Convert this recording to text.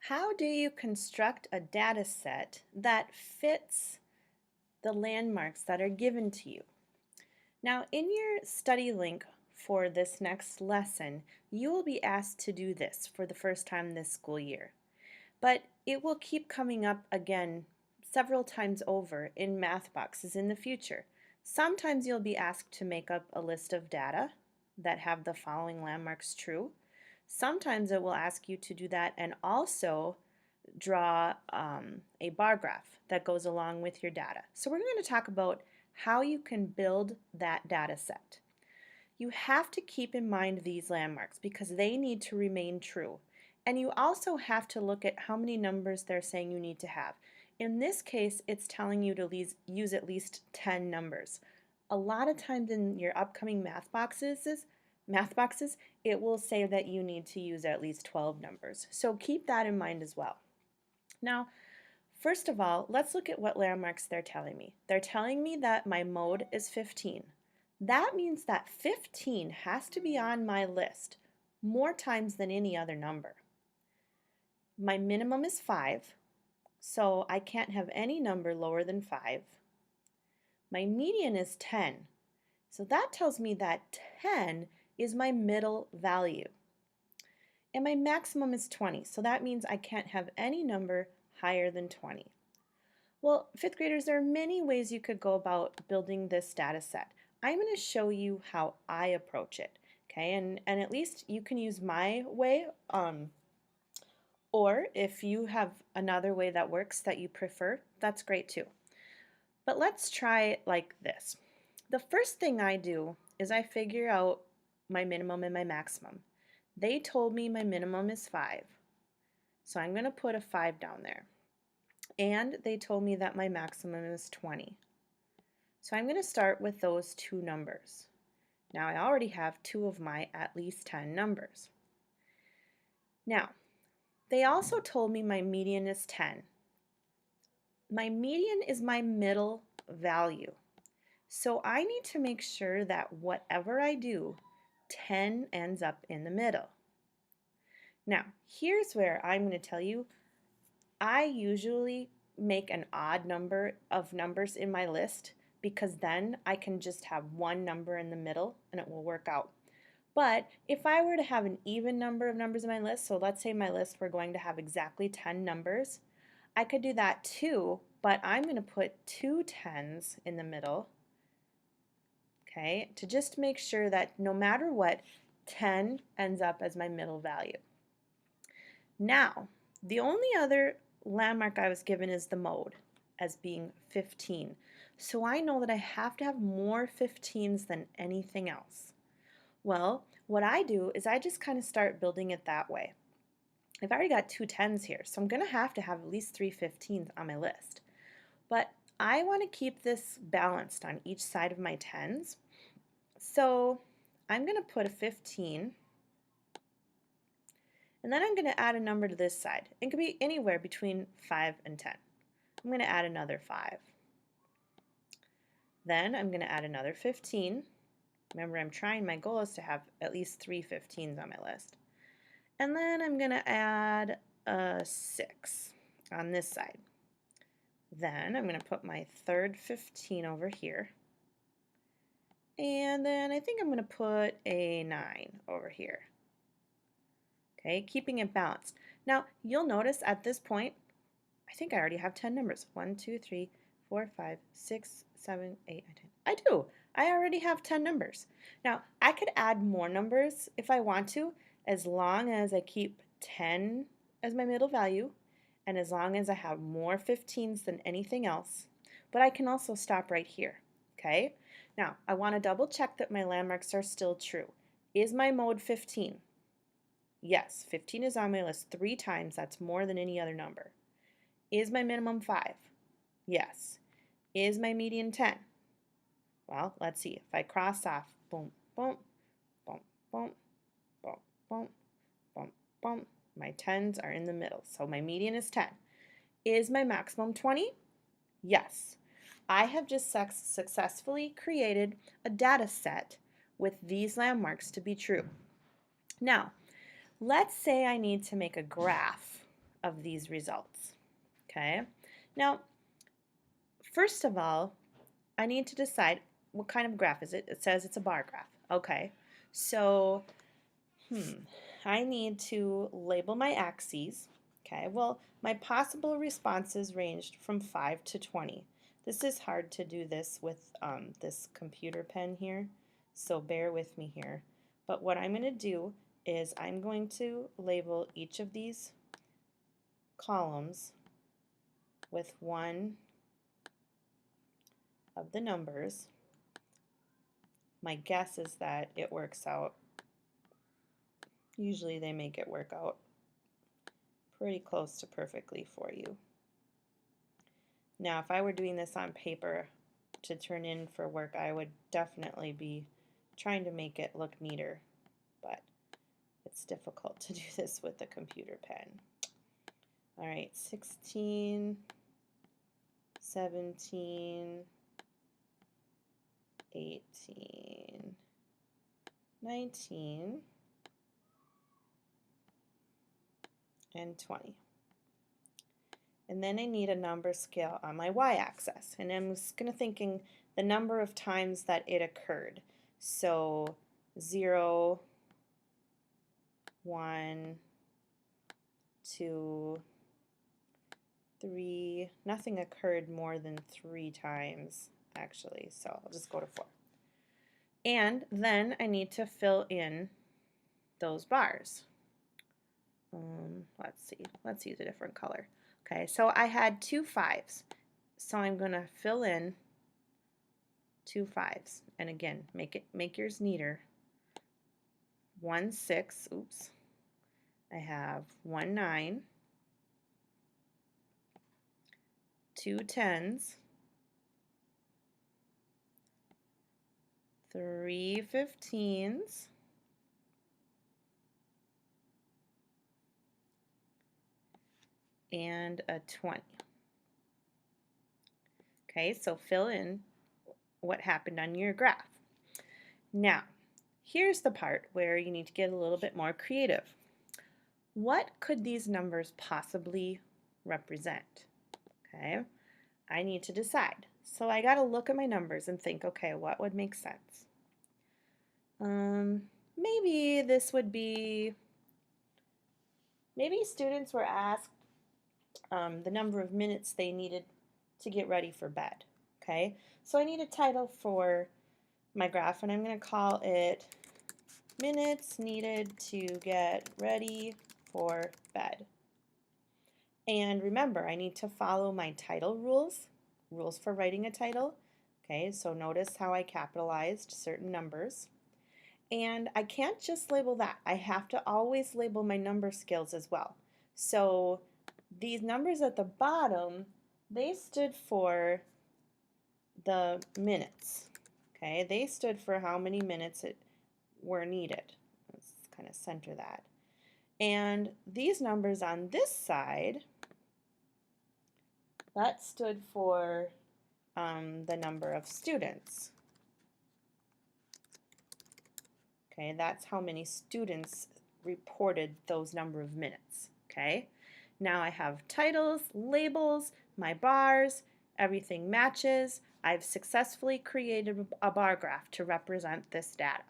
How do you construct a data set that fits the landmarks that are given to you? Now, in your study link for this next lesson, you will be asked to do this for the first time this school year. But it will keep coming up again several times over in math boxes in the future. Sometimes you'll be asked to make up a list of data that have the following landmarks true. Sometimes it will ask you to do that and also draw a bar graph that goes along with your data. So we're going to talk about how you can build that data set. You have to keep in mind these landmarks because they need to remain true. And you also have to look at how many numbers they're saying you need to have. In this case, it's telling you to use at least 10 numbers. A lot of times in your upcoming math boxes, it will say that you need to use at least 12 numbers. So keep that in mind as well. Now, first of all, let's look at what landmarks they're telling me. They're telling me that my mode is 15. That means that 15 has to be on my list more times than any other number. My minimum is 5, so I can't have any number lower than 5. My median is 10, so that tells me that 10 is my middle value. And my maximum is 20, so that means I can't have any number higher than 20. Well, fifth graders, there are many ways you could go about building this data set. I'm going to show you how I approach it, okay? And at least you can use my way, or if you have another way that works that you prefer, that's great too. But let's try it like this. The first thing I do is I figure out my minimum and my maximum. They told me my minimum is 5, so I'm going to put a 5 down there. And they told me that my maximum is 20. So I'm going to start with those two numbers. Now I already have two of my at least 10 numbers. Now, they also told me my median is 10. My median is my middle value. So I need to make sure that whatever I do, 10 ends up in the middle. Now, here's where I'm going to tell you, I usually make an odd number of numbers in my list because then I can just have one number in the middle and it will work out. But if I were to have an even number of numbers in my list, so let's say my list we're going to have exactly 10 numbers, I could do that too, but I'm going to put two 10s in the middle, okay, to just make sure that no matter what, 10 ends up as my middle value. Now, the only other landmark I was given is the mode as being 15. So I know that I have to have more 15s than anything else. Well, what I do is I just kind of start building it that way. I've already got two 10s here, so I'm going to have at least three 15s on my list. But I want to keep this balanced on each side of my 10s. So I'm going to put a 15, and then I'm going to add a number to this side. It could be anywhere between 5 and 10. I'm going to add another 5. Then I'm going to add another 15. Remember, my goal is to have at least three 15s on my list. And then I'm going to add a 6 on this side. Then I'm going to put my third 15 over here. And then I think I'm going to put a 9 over here. Okay, keeping it balanced. Now, you'll notice at this point, I think I already have 10 numbers. 1, 2, 3, 4, 5, 6, 7, 8, 9, 10. I do. I already have 10 numbers. Now, I could add more numbers if I want to, as long as I keep 10 as my middle value, and as long as I have more 15s than anything else. But I can also stop right here. Okay? Now, I want to double check that my landmarks are still true. Is my mode 15? Yes, 15 is on my list 3 times. That's more than any other number. Is my minimum 5? Yes. Is my median 10? Well, let's see. If I cross off, boom, boom, boom, boom, boom, boom, boom, boom, my 10s are in the middle. So my median is 10. Is my maximum 20? Yes. I have just successfully created a data set with these landmarks to be true. Now, let's say I need to make a graph of these results. Okay, now first of all, I need to decide what kind of graph is it. It says it's a bar graph. Okay, so I need to label my axes. Okay, well, my possible responses ranged from 5 to 20. This is hard to do this with this computer pen here, so bear with me here. But what I'm going to do is I'm going to label each of these columns with one of the numbers. My guess is that it works out. Usually they make it work out pretty close to perfectly for you. Now, if I were doing this on paper to turn in for work, I would definitely be trying to make it look neater, but it's difficult to do this with a computer pen. All right, 16, 17, 18, 19, and 20. And then I need a number scale on my y-axis. And I'm just going to thinking the number of times that it occurred. So 0, 1, 2, 3. Nothing occurred more than 3 times, actually. So I'll just go to 4. And then I need to fill in those bars. Let's see. Let's use a different color. Okay, so I had 2 5s, so I'm going to fill in 2 5s, and again, make yours neater. 1 6, oops. I have 1 9, 2 10s, 3 15s, and a 20. Okay, so fill in what happened on your graph. Now, here's the part where you need to get a little bit more creative. What could these numbers possibly represent? Okay, I need to decide. So I got to look at my numbers and think, okay, what would make sense? Maybe this would be, maybe students were asked the number of minutes they needed to get ready for bed. Okay, so I need a title for my graph, and I'm going to call it minutes needed to get ready for bed. And remember, I need to follow my title rules for writing a title. Okay, so notice how I capitalized certain numbers. And I can't just label that. I have to always label my number scales as well. So these numbers at the bottom, they stood for the minutes. Okay, they stood for how many minutes were needed. Let's kind of center that. And these numbers on this side, that stood for the number of students. Okay, that's how many students reported those number of minutes. Okay, now I have titles, labels, my bars, everything matches. I've successfully created a bar graph to represent this data.